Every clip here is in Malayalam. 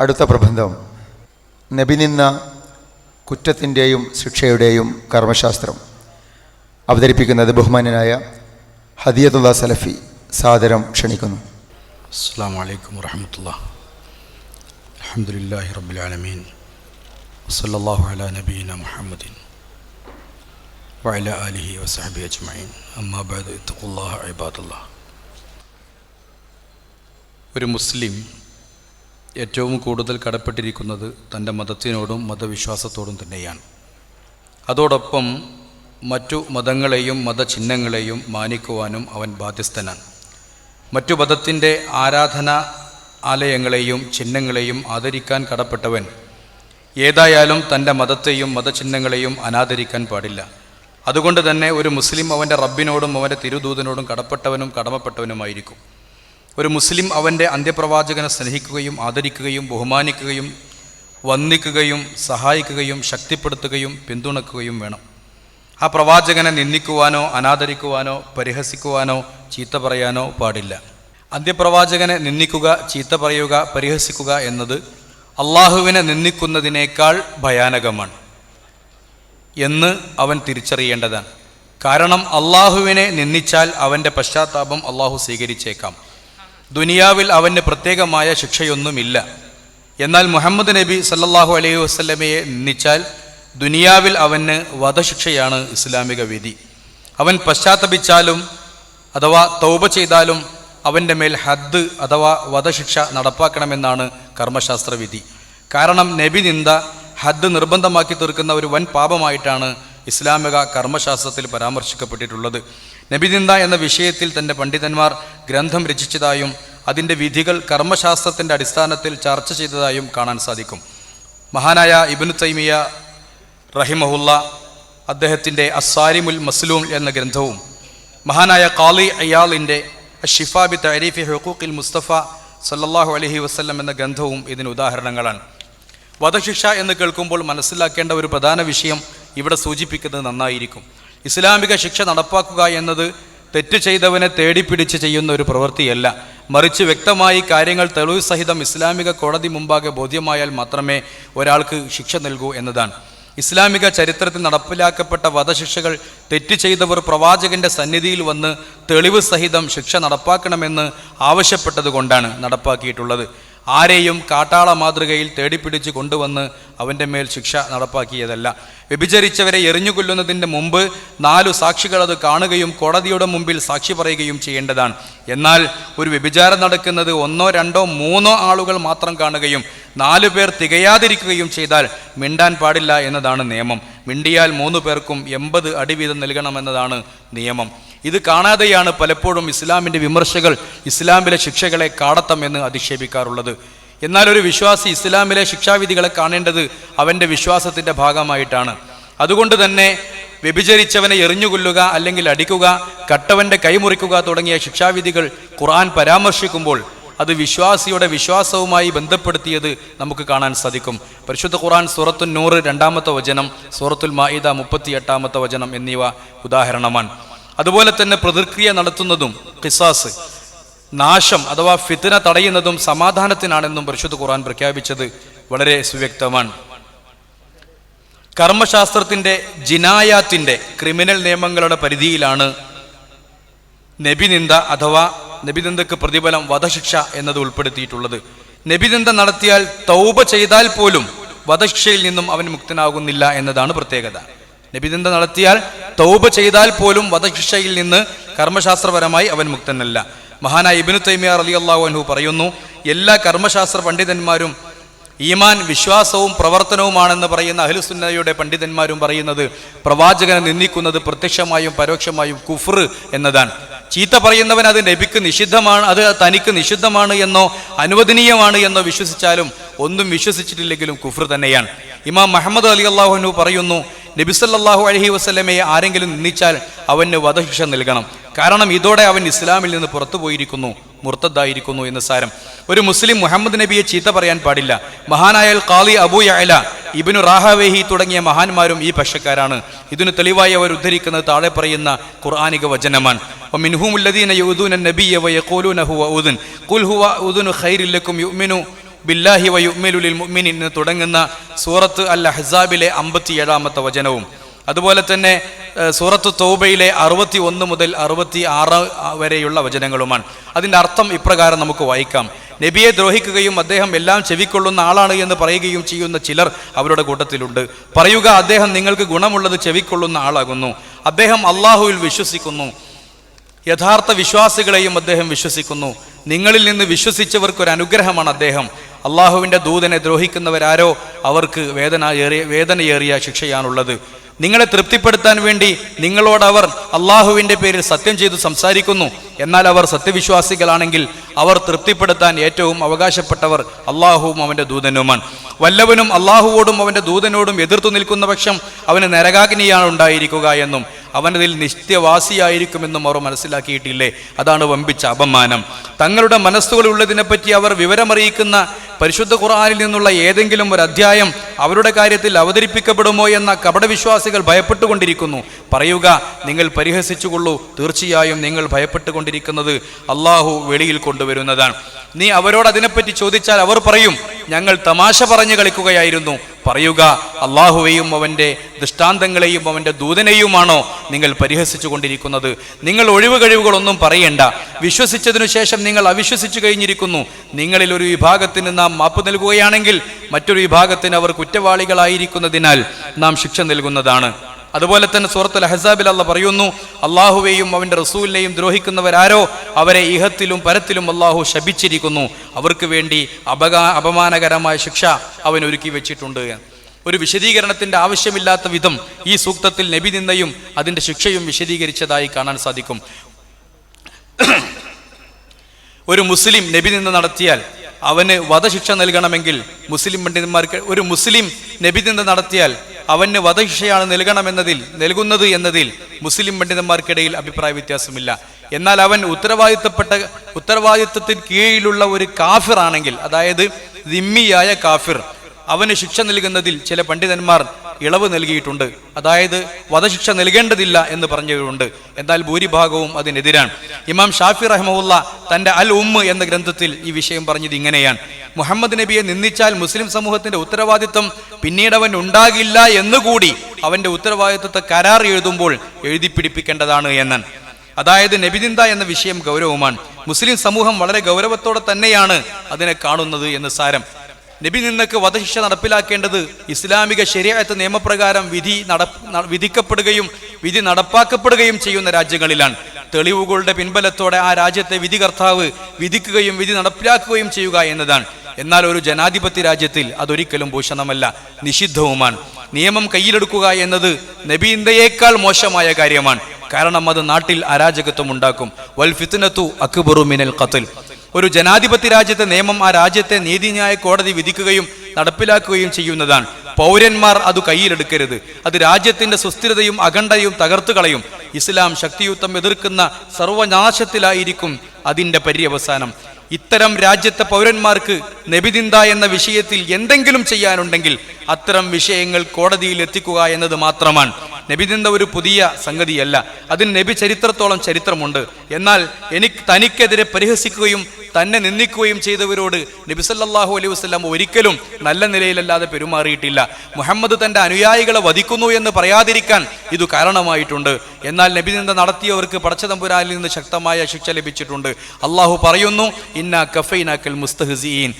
അടുത്ത പ്രബന്ധം നബിനിന്ന കുറ്റത്തിൻ്റെയും ശിക്ഷയുടെയും കർമ്മശാസ്ത്രം. അവതരിപ്പിക്കുന്നത് ബഹുമാന്യനായ ഹദിയത്തുള്ള സലഫി. സാദരം ക്ഷണിക്കുന്നു. അസ്സലാമു അലൈക്കും വറഹ്മത്തുള്ളാഹി. അൽഹംദുലില്ലാഹി റബ്ബിൽ ആലമീൻ. വസല്ലല്ലാഹു അലാ നബിയിന മുഹമ്മദിൻ വഅലാ ആലിഹി വസഹ്ബിഹി അജ്മഈൻ. അമ്മാ ബഅദ് ഇത്തഖുല്ലാഹ ഇബാദല്ലാഹ്. ഒരു മുസ്ലിം ഏറ്റവും കൂടുതൽ കടപ്പെട്ടിരിക്കുന്നത് തൻ്റെ മതത്തിനോടും മതവിശ്വാസത്തോടും തന്നെയാണ്. അതോടൊപ്പം മറ്റു മതങ്ങളെയും മതചിഹ്നങ്ങളെയും മാനിക്കുവാനും അവൻ ബാധ്യസ്ഥനാണ്. മറ്റു മതത്തിൻ്റെ ആരാധനാലയങ്ങളെയും ചിഹ്നങ്ങളെയും ആദരിക്കാൻ കടപ്പെട്ടവൻ ഏതായാലും തൻ്റെ മതത്തെയും മതചിഹ്നങ്ങളെയും അനാദരിക്കാൻ പാടില്ല. അതുകൊണ്ട് തന്നെ ഒരു മുസ്ലിം അവൻ്റെ റബ്ബിനോടും അവൻ്റെ തിരുദൂതനോടും കടപ്പെട്ടവനും കടമപ്പെട്ടവനുമായിരിക്കും. ഒരു മുസ്ലിം അവൻ്റെ അന്ത്യപ്രവാചകനെ സ്നേഹിക്കുകയും ആദരിക്കുകയും ബഹുമാനിക്കുകയും വന്ദിക്കുകയും സഹായിക്കുകയും ശക്തിപ്പെടുത്തുകയും പിന്തുണക്കുകയും വേണം. ആ പ്രവാചകനെ നിന്ദിക്കുവാനോ അനാദരിക്കുവാനോ പരിഹസിക്കുവാനോ ചീത്ത പറയാനോ പാടില്ല. അന്ത്യപ്രവാചകനെ നിന്ദിക്കുക, ചീത്ത പറയുക, പരിഹസിക്കുക എന്നത് അള്ളാഹുവിനെ നിന്ദിക്കുന്നതിനേക്കാൾ ഭയാനകമാണ് എന്ന് അവൻ തിരിച്ചറിയേണ്ടതാണ്. കാരണം അള്ളാഹുവിനെ നിന്ദിച്ചാൽ അവൻ്റെ പശ്ചാത്താപം അള്ളാഹു സ്വീകരിച്ചേക്കാം. ദുനിയാവിൽ അവന് പ്രത്യേകമായ ശിക്ഷയൊന്നുമില്ല. എന്നാൽ മുഹമ്മദ് നബി സല്ലല്ലാഹു അലൈഹി വസല്ലമയെ നിന്ദിച്ചാൽ ദുനിയാവിൽ അവന് വധശിക്ഷയാണ് ഇസ്ലാമിക വിധി. അവൻ പശ്ചാത്തപിച്ചാലും അഥവാ തൗബ ചെയ്താലും അവൻ്റെ മേൽ ഹദ് അഥവാ വധശിക്ഷ നടപ്പാക്കണമെന്നാണ് കർമ്മശാസ്ത്ര വിധി. കാരണം നബി നിന്ദ ഹദ് നിർബന്ധമാക്കി തീർക്കുന്ന ഒരു വൻ പാപമായിട്ടാണ് ഇസ്ലാമിക കർമ്മശാസ്ത്രത്തിൽ പരാമർശിക്കപ്പെട്ടിട്ടുള്ളത്. നബിനിന്ദ എന്ന വിഷയത്തിൽ തൻ്റെ പണ്ഡിതന്മാർ ഗ്രന്ഥം രചിച്ചതായും അതിൻ്റെ വിധികൾ കർമ്മശാസ്ത്രത്തിൻ്റെ അടിസ്ഥാനത്തിൽ ചർച്ച ചെയ്തതായും കാണാൻ സാധിക്കും. മഹാനായ ഇബ്നു തൈമിയ റഹിമഹുല്ല അദ്ദേഹത്തിൻ്റെ അസ്സാരിമുൽ മസ്ലൂം എന്ന ഗ്രന്ഥവും മഹാനായ ഖാളി അയ്യാളിൻ്റെ അഷ്ശിഫാ ബി തഅരീഫി ഹുഖൂഖിൽ മുസ്തഫ സല്ലല്ലാഹു അലൈഹി വസല്ലം എന്ന ഗ്രന്ഥവും ഇതിന് ഉദാഹരണങ്ങളാണ്. വധശിക്ഷ എന്ന് കേൾക്കുമ്പോൾ മനസ്സിലാക്കേണ്ട ഒരു പ്രധാന വിഷയം ഇവിടെ സൂചിപ്പിക്കുന്നത് നന്നായിരിക്കും. ഇസ്ലാമിക ശിക്ഷ നടപ്പാക്കുക എന്നത് തെറ്റ് ചെയ്തവനെ തേടിപ്പിടിച്ച് ചെയ്യുന്ന ഒരു പ്രവൃത്തിയല്ല. മറിച്ച് വ്യക്തമായി കാര്യങ്ങൾ തെളിവ് സഹിതം ഇസ്ലാമിക കോടതി മുമ്പാകെ ബോധ്യമായാൽ മാത്രമേ ഒരാൾക്ക് ശിക്ഷ നൽകൂ എന്നതാണ്. ഇസ്ലാമിക ചരിത്രത്തിൽ നടപ്പിലാക്കപ്പെട്ട വധശിക്ഷകൾ തെറ്റ് ചെയ്തവർ പ്രവാചകന്റെ സന്നിധിയിൽ വന്ന് തെളിവ് സഹിതം ശിക്ഷ നടപ്പാക്കണമെന്ന് ആവശ്യപ്പെട്ടതുകൊണ്ടാണ് നടപ്പാക്കിയിട്ടുള്ളത്. ആരെയും കാട്ടാള മാതൃകയിൽ തേടിപ്പിടിച്ച് കൊണ്ടുവന്ന് അവൻ്റെ മേൽ ശിക്ഷ നടപ്പാക്കിയതല്ല. വ്യഭിചരിച്ചവരെ എറിഞ്ഞുകൊല്ലുന്നതിൻ്റെ മുമ്പ് 4 സാക്ഷികൾ അത് കാണുകയും കോടതിയുടെ മുമ്പിൽ സാക്ഷി പറയുകയും ചെയ്യേണ്ടതാണ്. എന്നാൽ ഒരു വ്യഭിചാരം നടക്കുന്നത് 1, 2, 3 ആളുകൾ മാത്രം കാണുകയും 4 പേർ തികയാതിരിക്കുകയും ചെയ്താൽ മിണ്ടാൻ പാടില്ല എന്നതാണ് നിയമം. മിണ്ടിയാൽ 3 പേർക്കും 80 അടി വീതം നൽകണമെന്നതാണ് നിയമം. ഇത് കാണാതെയാണ് പലപ്പോഴും ഇസ്ലാമിൻ്റെ വിമർശകർ ഇസ്ലാമിലെ ശിക്ഷകളെ കാടത്തം എന്ന് അധിക്ഷേപിക്കാറുള്ളത്. എന്നാൽ ഒരു വിശ്വാസി ഇസ്ലാമിലെ ശിക്ഷാവിധികളെ കാണേണ്ടത് അവൻ്റെ വിശ്വാസത്തിൻ്റെ ഭാഗമായിട്ടാണ്. അതുകൊണ്ട് തന്നെ വ്യഭിചരിച്ചവനെ എറിഞ്ഞുകൊല്ലുക അല്ലെങ്കിൽ അടിക്കുക, കട്ടവൻ്റെ കൈമുറിക്കുക തുടങ്ങിയ ശിക്ഷാവിധികൾ ഖുർആൻ പരാമർശിക്കുമ്പോൾ അത് വിശ്വാസിയുടെ വിശ്വാസവുമായി ബന്ധപ്പെടുത്തിയത് നമുക്ക് കാണാൻ സാധിക്കും. പരിശുദ്ധ ഖുർആൻ സൂറത്തുൻ നൂർ 2-ാമത്തെ വചനം, സൂറത്തുൽ മാഇദ 38-ാമത്തെ വചനം എന്നിവ ഉദാഹരണമാണ്. അതുപോലെ തന്നെ പ്രതിക്രിയ നടത്തുന്നതും ഖിസാസ്, നാശം അഥവാ ഫിത്ന തടയുന്നതും സമാധാനത്തിനാണെന്നും പരിശുദ്ധ ഖുർആൻ പ്രഖ്യാപിച്ചത് വളരെ സുവ്യക്തമാണ്. കർമ്മശാസ്ത്രത്തിൻ്റെ ജിനായാത്തിൻ്റെ ക്രിമിനൽ നിയമങ്ങളുടെ പരിധിയിലാണ് നബിനിന്ദ അഥവാ നബിനിന്ദക്ക് പ്രതിഫലം വധശിക്ഷ എന്നത് ഉൾപ്പെടുത്തിയിട്ടുള്ളത്. നബിനിന്ദ നടത്തിയാൽ തൗബ ചെയ്താൽ പോലും വധശിക്ഷയിൽ നിന്നും അവൻ മുക്തനാകുന്നില്ല എന്നതാണ് പ്രത്യേകത. നബിനിന്ദ നടത്തിയാൽ തൗബ ചെയ്താൽ പോലും വധശിക്ഷയിൽ നിന്ന് കർമ്മശാസ്ത്രപരമായി അവൻ മുക്തനല്ല. മഹാനായ ഇബ്നു തൈമിയ റളിയല്ലാഹു അൻഹു പറയുന്നു, എല്ലാ കർമ്മശാസ്ത്ര പണ്ഡിതന്മാരും ഈമാൻ വിശ്വാസവും പ്രവർത്തനവുമാണെന്ന് പറയുന്ന അഹ്ലുസുന്നയുടെ പണ്ഡിതന്മാരും പറയുന്നത് പ്രവാചകനെ നിന്ദിക്കുന്നത് പ്രത്യക്ഷമായും പരോക്ഷമായും കുഫ്ർ എന്നതാണ്. ചീത്ത പറയുന്നവൻ അത് നബിക്ക് നിഷിദ്ധമാണ്, അത് തനിക്ക് നിഷിദ്ധമാണ് എന്നോ അനുവദനീയമാണ് എന്നോ വിശ്വസിച്ചാലും ഒന്നും വിശ്വസിച്ചിട്ടില്ലെങ്കിലും കുഫ്ർ തന്നെയാണ്. ഇമാം മുഹമ്മദ് റളിയല്ലാഹു അൻഹു പറയുന്നു, നബി സല്ലല്ലാഹു അലൈഹി വസല്ലമയെ ആരെങ്കിലും നിന്ദിച്ചാൽ അവന് വധശിക്ഷ നൽകണം. കാരണം ഇതോടെ അവൻ ഇസ്ലാമിൽ നിന്ന് പുറത്തുപോയിരിക്കുന്നു, മുർത്തദ്ദായിരിക്കുന്നു എന്ന് സാരം. ഒരു മുസ്ലിം മുഹമ്മദ് നബിയെ ചീത്ത പറയാൻ പാടില്ല. മഹാനായ ഖാളി അബൂ യഅല, ഇബ്നു റാഹവേഹി തുടങ്ങിയ മഹാന്മാരും ഈ പക്ഷക്കാരാണ്. ഇതിന് തെളിവായി അവർ ഉദ്ധരിക്കുന്നത് താഴെ പറയുന്ന ഖുർആനിക വചനമാണ്. ومنهم الذين يؤذون النبي ويقولون هو أذن قل هو أذن خير لكم يؤمن ബില്ലാഹി വയുഅ്മിനു ലിൽ മുഅ്മിനീൻ എന്ന് തുടങ്ങുന്ന സൂറത്ത് അൽ അഹ്സാബിലെ 57-ാമത്തെ വചനവും അതുപോലെ തന്നെ സൂറത്ത് തൗബയിലെ 61 മുതൽ 66 വരെയുള്ള വചനങ്ങളുമാണ്. അതിൻ്റെ അർത്ഥം ഇപ്രകാരം നമുക്ക് വായിക്കാം. നബിയെ ദ്രോഹിക്കുകയും അദ്ദേഹം എല്ലാം ചെവിക്കൊള്ളുന്ന ആളാണ് എന്ന് പറയുകയും ചെയ്യുന്ന ചിലർ അവരുടെ കൂട്ടത്തിലുണ്ട്. പറയുക, അദ്ദേഹം നിങ്ങൾക്ക് ഗുണമുള്ളത് ചെവിക്കൊള്ളുന്ന ആളാകുന്നു. അദ്ദേഹം അള്ളാഹുവിൽ വിശ്വസിക്കുന്നു. യഥാർത്ഥ വിശ്വാസികളെയും അദ്ദേഹം വിശ്വസിക്കുന്നു. നിങ്ങളിൽ നിന്ന് വിശ്വസിച്ചവർക്കൊരു അനുഗ്രഹമാണ് അദ്ദേഹം. അള്ളാഹുവിൻ്റെ ദൂതനെ ദ്രോഹിക്കുന്നവരാരോ അവർക്ക് വേദനയേറിയ ശിക്ഷയാണുള്ളത്. നിങ്ങളെ തൃപ്തിപ്പെടുത്താൻ വേണ്ടി നിങ്ങളോടവർ അള്ളാഹുവിൻ്റെ പേരിൽ സത്യം ചെയ്തു സംസാരിക്കുന്നു. എന്നാൽ അവർ സത്യവിശ്വാസികളാണെങ്കിൽ അവർ തൃപ്തിപ്പെടുത്താൻ ഏറ്റവും അവകാശപ്പെട്ടവർ അള്ളാഹുവും അവൻ്റെ ദൂതനുമാണ്. വല്ലവനും അള്ളാഹുവോടും അവൻ്റെ ദൂതനോടും എതിർത്തു നിൽക്കുന്ന പക്ഷം അവന് നരകാഗ്നിയാണ് ഉണ്ടായിരിക്കുക എന്നും അവനതിൽ നിത്യവാസിയായിരിക്കുമെന്നും അവർ മനസ്സിലാക്കിയിട്ടില്ലേ? അതാണ് വമ്പിച്ച അപമാനം. തങ്ങളുടെ മനസ്സുകളുള്ളതിനെപ്പറ്റി അവർ വിവരമറിയിക്കുന്ന പരിശുദ്ധ ഖുർആനിൽ നിന്നുള്ള ഏതെങ്കിലും ഒരു അധ്യായം അവരുടെ കാര്യത്തിൽ അവതരിപ്പിക്കപ്പെടുമോ എന്ന കപടവിശ്വാസികൾ ഭയപ്പെട്ടുകൊണ്ടിരിക്കുന്നു. പറയുക, നിങ്ങൾ പരിഹസിച്ചുകൊള്ളൂ. തീർച്ചയായും നിങ്ങൾ ഭയപ്പെട്ടുകൊണ്ടിരിക്കുന്നത് അള്ളാഹു വെളിയിൽ കൊണ്ടുവരുന്നതാണ്. നീ അവരോട് അതിനെപ്പറ്റി ചോദിച്ചാൽ അവർ പറയും, ഞങ്ങൾ തമാശ പറഞ്ഞു കളിക്കുകയായിരുന്നു. പറയുക, അള്ളാഹുവെയും അവൻ്റെ ദൃഷ്ടാന്തങ്ങളെയും അവൻ്റെ ദൂതനെയുമാണോ നിങ്ങൾ പരിഹസിച്ചു കൊണ്ടിരിക്കുന്നത്? നിങ്ങൾ ഒഴിവ് കഴിവുകളൊന്നും പറയേണ്ട. വിശ്വസിച്ചതിനു ശേഷം നിങ്ങൾ അവിശ്വസിച്ചു കഴിഞ്ഞിരിക്കുന്നു. നിങ്ങളിൽ ഒരു വിഭാഗത്തിന് നാം മാപ്പ് നൽകുകയാണെങ്കിൽ മറ്റൊരു വിഭാഗത്തിന് അവർ കുറ്റവാളികളായിരിക്കുന്നതിനാൽ നാം ശിക്ഷ നൽകുന്നതാണ്. അതുപോലെ തന്നെ സൂറത്തുൽ അഹ്സാബിൽ അല്ലാഹ് പറയുന്നു, അള്ളാഹുവേയും അവൻ്റെ റസൂലിനെയും ദ്രോഹിക്കുന്നവരാരോ അവരെ ഇഹത്തിലും പരത്തിലും അള്ളാഹു ശപിച്ചിരിക്കുന്നു. അവർക്ക് വേണ്ടി അപമാനകരമായ ശിക്ഷ അവൻ ഒരുക്കി വെച്ചിട്ടുണ്ട്. ഒരു വിശദീകരണത്തിൻ്റെ ആവശ്യമില്ലാത്ത വിധം ഈ സൂക്തത്തിൽ നബി നിന്ദയും അതിൻ്റെ ശിക്ഷയും വിശദീകരിച്ചതായി കാണാൻ സാധിക്കും. ഒരു മുസ്ലിം നബി നിന്ദ നടത്തിയാൽ അവന് വധശിക്ഷ നൽകണമെങ്കിൽ മുസ്ലിം പണ്ഡിതന്മാർക്ക് ഒരു മുസ്ലിം നബി നിന്ദ നടത്തിയാൽ അവന് വധശിക്ഷയാണ് നൽകുന്നത് എന്നതിൽ മുസ്ലിം പണ്ഡിതന്മാർക്കിടയിൽ അഭിപ്രായ വ്യത്യാസമില്ല. എന്നാൽ അവൻ ഉത്തരവാദിത്വത്തിന് കീഴിലുള്ള ഒരു കാഫിർ ആണെങ്കിൽ, അതായത് ദിമ്മിയായ കാഫിർ, അവന് ശിക്ഷ നൽകുന്നതിൽ ചില പണ്ഡിതന്മാർ ഇളവ് നൽകിയിട്ടുണ്ട്. അതായത് വധശിക്ഷ നൽകേണ്ടതില്ല എന്ന് പറഞ്ഞവരുണ്ട്. എന്നാൽ ഭൂരിഭാഗവും അതിനെതിരാണ്. ഇമാം ഷാഫി റഹ്മഹുല്ല തൻ്റെ അൽ ഉമ്മ് എന്ന ഗ്രന്ഥത്തിൽ ഈ വിഷയം പറഞ്ഞത് ഇങ്ങനെയാണ്: മുഹമ്മദ് നബിയെ നിന്ദിച്ചാൽ മുസ്ലിം സമൂഹത്തിന്റെ ഉത്തരവാദിത്വം പിന്നീട് അവൻ ഉണ്ടാകില്ല എന്നുകൂടി അവന്റെ ഉത്തരവാദിത്വത്തെ കരാർ എഴുതുമ്പോൾ എഴുതി പിടിപ്പിക്കേണ്ടതാണ് എന്നാണ്. അതായത് നബിനിന്ദ എന്ന വിഷയം ഗൗരവമാണ്. മുസ്ലിം സമൂഹം വളരെ ഗൗരവത്തോടെ തന്നെയാണ് അതിനെ കാണുന്നത് എന്ന് സാരം. നബി നിന്നക്ക് വധശിക്ഷ നടപ്പിലാക്കേണ്ടത് ഇസ്ലാമിക ശരീഅത്ത് നിയമപ്രകാരം വിധിക്കപ്പെടുകയും വിധി നടപ്പാക്കപ്പെടുകയും ചെയ്യുന്ന രാജ്യങ്ങളിലാണ്. തെളിവുകളുടെ പിൻബലത്തോടെ ആ രാജ്യത്തെ വിധികർത്താവ് വിധിക്കുകയും വിധി നടപ്പിലാക്കുകയും ചെയ്യുക എന്നതാണ്. എന്നാൽ ഒരു ജനാധിപത്യ രാജ്യത്തിൽ അതൊരിക്കലും ഭൂഷണമല്ല, നിഷിദ്ധവുമാണ്. നിയമം കയ്യിലെടുക്കുക എന്നത് നബിയിന്ദയേക്കാൾ മോശമായ കാര്യമാണ്. കാരണം അത് നാട്ടിൽ അരാജകത്വം ഉണ്ടാക്കും. വൽ ഫിത്നതു അക്ബറു മിനൽ ഖത്ൽ. ഒരു ജനാധിപത്യ രാജ്യത്തെ നിയമം ആ രാജ്യത്തെ നീതിന്യായ കോടതി വിധിക്കുകയും നടപ്പിലാക്കുകയും ചെയ്യുന്നതാണ്. പൗരന്മാർ അത് കയ്യിലെടുക്കരുത്. അത് രാജ്യത്തിന്റെ സുസ്ഥിരതയും അഖണ്ഡതയും തകർത്തു കളയും. ഇസ്ലാം ശക്തിയുക്തം എതിർക്കുന്ന സർവനാശത്തിലായിരിക്കും അതിൻ്റെ പര്യവസാനം. ഇത്തരം രാജ്യത്തെ പൗരന്മാർക്ക് നബിനിന്ദ എന്ന വിഷയത്തിൽ എന്തെങ്കിലും ചെയ്യാനുണ്ടെങ്കിൽ അത്തരം വിഷയങ്ങൾ കോടതിയിൽ എത്തിക്കുക എന്നത് മാത്രമാണ്. നബിനിന്ദ ഒരു പുതിയ സംഗതിയല്ല. അതിന് നബി ചരിത്രത്തോളം ചരിത്രമുണ്ട്. എന്നാൽ തനിക്കെതിരെ പരിഹസിക്കുകയും തന്നെ നിന്ദിക്കുകയും ചെയ്തവരോട് നബി സല്ലല്ലാഹു അലൈഹി വസല്ലം ഒരിക്കലും നല്ല നിലയിലല്ലാതെ പെരുമാറിയിട്ടില്ല. മുഹമ്മദ് തൻ്റെ അനുയായികളെ വധിക്കുന്നു എന്ന് പറയാതിരിക്കാൻ ഇത് കാരണമായിട്ടുണ്ട്. എന്നാൽ നബിനിന്ദ നടത്തിയവർക്ക് പടച്ചതമ്പുരാനിൽ നിന്ന് ശക്തമായ ശിക്ഷ ലഭിച്ചിട്ടുണ്ട്. അള്ളാഹു പറയുന്നു, ഇന്നാ കഫൈനാക്കൽ മുസ്തഹ്സിഈൻ.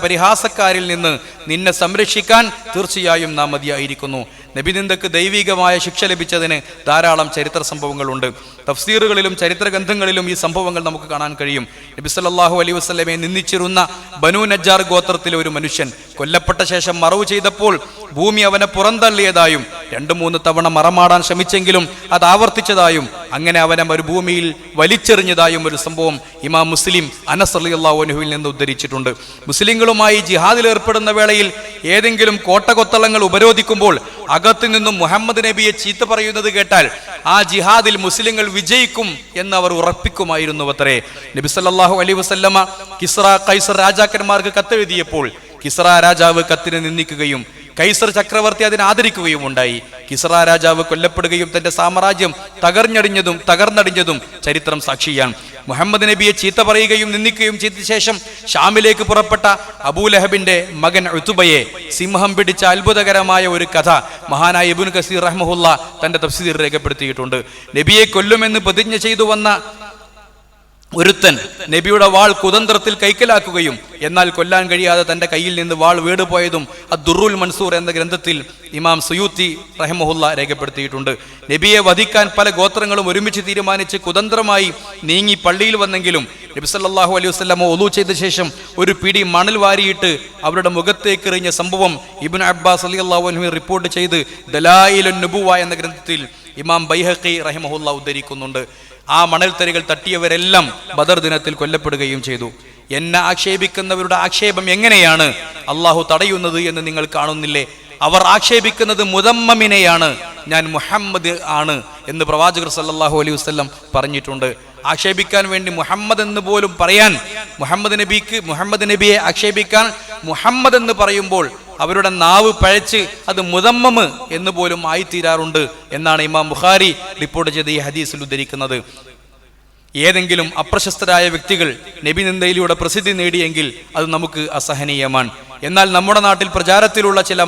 പരിഹാസക്കാരിൽ നിന്ന് നിന്നെ സംരക്ഷിക്കാൻ തീർച്ചയായും നാം മതിയായിരിക്കുന്നു. നബിനിന്ദക്ക് ദൈവികമായ ശിക്ഷ ലഭിച്ചതിന് ധാരാളം ചരിത്ര സംഭവങ്ങളുണ്ട്. തഫ്സീറുകളിലും ചരിത്ര ഗ്രന്ഥങ്ങളിലും ഈ സംഭവങ്ങൾ നമുക്ക് കാണാൻ കഴിയും. നബി സല്ലല്ലാഹു അലൈഹി വസല്ലമയെ നിന്ദിച്ചിരുന്ന ബനൂ നജ്ജാർ ഗോത്രത്തിലെ ഒരു മനുഷ്യൻ കൊല്ലപ്പെട്ട ശേഷം മറവ് ചെയ്തപ്പോൾ ഭൂമി അവനെ പുറന്തള്ളിയതായും 2-3 തവണ മറമാടാൻ ശ്രമിച്ചെങ്കിലും അത് ആവർത്തിച്ചതായും അങ്ങനെ അവനെ മരുഭൂമിയിൽ വലിച്ചെറിഞ്ഞതായും ഒരു സംഭവം ഇമാം മുസ്ലിം അനസ് റളിയല്ലാഹു അൻഹുവിൽ നിന്ന് ഉദ്ധരിച്ചിട്ടുണ്ട്. മുസ്ലിങ്ങളുമായി ജിഹാദിൽ ഏർപ്പെടുന്ന വേളയിൽ ഏതെങ്കിലും കോട്ടകൊത്തളങ്ങൾ ഉപരോധിക്കുമ്പോൾ അകത്തു നിന്നും മുഹമ്മദ് നബിയെ ചീത്ത പറയുന്നത് കേട്ടാൽ ആ ജിഹാദിൽ മുസ്ലിങ്ങൾ വിജയിക്കും എന്ന് അവർ ഉറപ്പിക്കുമായിരുന്നു അത്രേ. നബി സല്ലല്ലാഹു അലൈഹി വസല്ലമ കിസ്റ കൈസർ രാജാക്കന്മാർക്ക് കത്തെഴുതിയപ്പോൾ കിസ്റ രാജാവ് കത്തിനെ നിന്ദിക്കുകയും കൈസർ ചക്രവർത്തി അതിനെ ആദരിക്കുകയും ഉണ്ടായി. കിസ്റ രാജാവ് കൊല്ലപ്പെടുകയും തന്റെ സാമ്രാജ്യം തകർന്നടിഞ്ഞതും ചരിത്രം സാക്ഷിയാണ്. മുഹമ്മദ് നബിയെ ചീത്ത പറയുകയും നിന്ദിക്കുകയും ചെയ്ത ശേഷം ഷാമിലേക്ക് പുറപ്പെട്ട അബൂലഹബിന്റെ മകൻ ഉതുബയെ സിംഹം പിടിച്ച അത്ഭുതകരമായ ഒരു കഥ മഹാനായ ഇബ്നു കസീർ റഹ്മഹുല്ല തന്റെ തഫ്സീറിൽ രേഖപ്പെടുത്തിയിട്ടുണ്ട്. നബിയെ കൊല്ലുമെന്ന് പ്രതിജ്ഞ ചെയ്തു വന്ന ഒരുത്തൻ നബിയുടെ വാൾ കുതന്ത്രത്തിൽ കൈക്കലാക്കുകയും എന്നാൽ കൊല്ലാൻ കഴിയാതെ തന്റെ കയ്യിൽ നിന്ന് വാൾ വീടുപോയതും അദ്ദുറുൽ മൻസൂർ എന്ന ഗ്രന്ഥത്തിൽ ഇമാം സുയൂത്തി റഹിമഹുല്ല രേഖപ്പെടുത്തിയിട്ടുണ്ട്. നബിയെ വധിക്കാൻ പല ഗോത്രങ്ങളും ഒരുമിച്ച് തീരുമാനിച്ച് കുതന്ത്രമായി നീങ്ങി പള്ളിയിൽ വന്നെങ്കിലും നബി സല്ലല്ലാഹു അലൈഹി വസല്ലം ഒളു ചെയ്ത ശേഷം ഒരു പിടി മണൽ വാരിയിട്ട് അവരുടെ മുഖത്തേക്ക് എറിഞ്ഞ സംഭവം ഇബ്നു അബ്ബാസ് റളിയല്ലാഹു അൻഹു റിപ്പോർട്ട് ചെയ്ത് ദലായിലുൻ നുബുവ എന്ന ഗ്രന്ഥത്തിൽ ഇമാം ബൈഹഖി റഹിമഹുല്ല ഉദ്ധരിക്കുന്നുണ്ട്. ആ മണൽത്തരികൾ തട്ടിയവരെല്ലാം ബദർ ദിനത്തിൽ കൊല്ലപ്പെടുകയും ചെയ്തു. എന്നെ ആക്ഷേപിക്കുന്നവരുടെ ആക്ഷേപം എങ്ങനെയാണ് അള്ളാഹു തടയുന്നത് എന്ന് നിങ്ങൾ കാണുന്നില്ലേ? അവർ ആക്ഷേപിക്കുന്നത് മുദമ്മമിനെയാണ്, ഞാൻ മുഹമ്മദ് ആണ് എന്ന് പ്രവാചകർ സല്ലല്ലാഹു അലൈഹി വസല്ലം പറഞ്ഞിട്ടുണ്ട്. ആക്ഷേപിക്കാൻ വേണ്ടി മുഹമ്മദ് എന്ന് പോലും പറയാൻ, മുഹമ്മദ് നബിയെ ആക്ഷേപിക്കാൻ മുഹമ്മദ് എന്ന് പറയുമ്പോൾ അവരുടെ നാവ് പഴച്ച് അത് മുദമ്മമ് എന്ന് പോലും ആയിത്തീരാറുണ്ട് എന്നാണ് ഇമാം ബുഖാരി റിപ്പോർട്ട് ചെയ്ത ഈ ഹദീസിൽ ഉദ്ധരിക്കുന്നത്. ഏതെങ്കിലും അപ്രശസ്തരായ വ്യക്തികൾ നബി നിന്ദയിലൂടെ പ്രസിദ്ധി നേടിയെങ്കിൽ അത് നമുക്ക് അസഹനീയമാണ്. എന്നാൽ നമ്മുടെ നാട്ടിൽ പ്രചാരത്തിലുള്ള ചില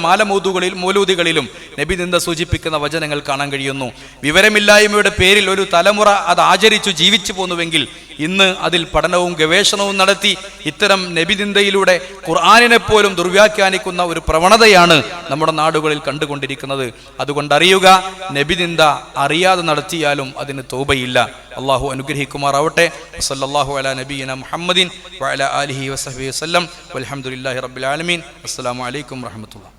മൗലൂദികളിലും നബി നിന്ദ സൂചിപ്പിക്കുന്ന വചനങ്ങൾ കാണാൻ കഴിയുന്നു. വിവരമില്ലായ്മയുടെ പേരിൽ ഒരു തലമുറ അത് ആചരിച്ചു ജീവിച്ചു പോന്നുവെങ്കിൽ ഇന്ന് അതിൽ പഠനവും ഗവേഷണവും നടത്തി ഇത്തരം നബി നിന്ദയിലൂടെ ഖുർആനിനെ പോലും ദുർവ്യാഖ്യാനിക്കുന്ന ഒരു പ്രവണതയാണ് നമ്മുടെ നാടുകളിൽ കണ്ടുകൊണ്ടിരിക്കുന്നത്. അതുകൊണ്ട് അറിയുക, നബി നിന്ദ അറിയാതെ നടത്തിയാലും അതിന് തൗബയില്ല. അള്ളാഹു അനുഗ്രഹിക്കുമാറാവട്ടെ. സല്ലല്ലാഹു അലാ നബിയിന മുഹമ്മദിൻ വഅലാ ആലിഹി വസഹ്ബിഹി വസല്ലം വൽഹംദുലില്ലാഹി റബ്ബിൽ ആലമീൻ. അസ്സലാമു അലൈക്കും വറഹ്മത്തുള്ളാഹി.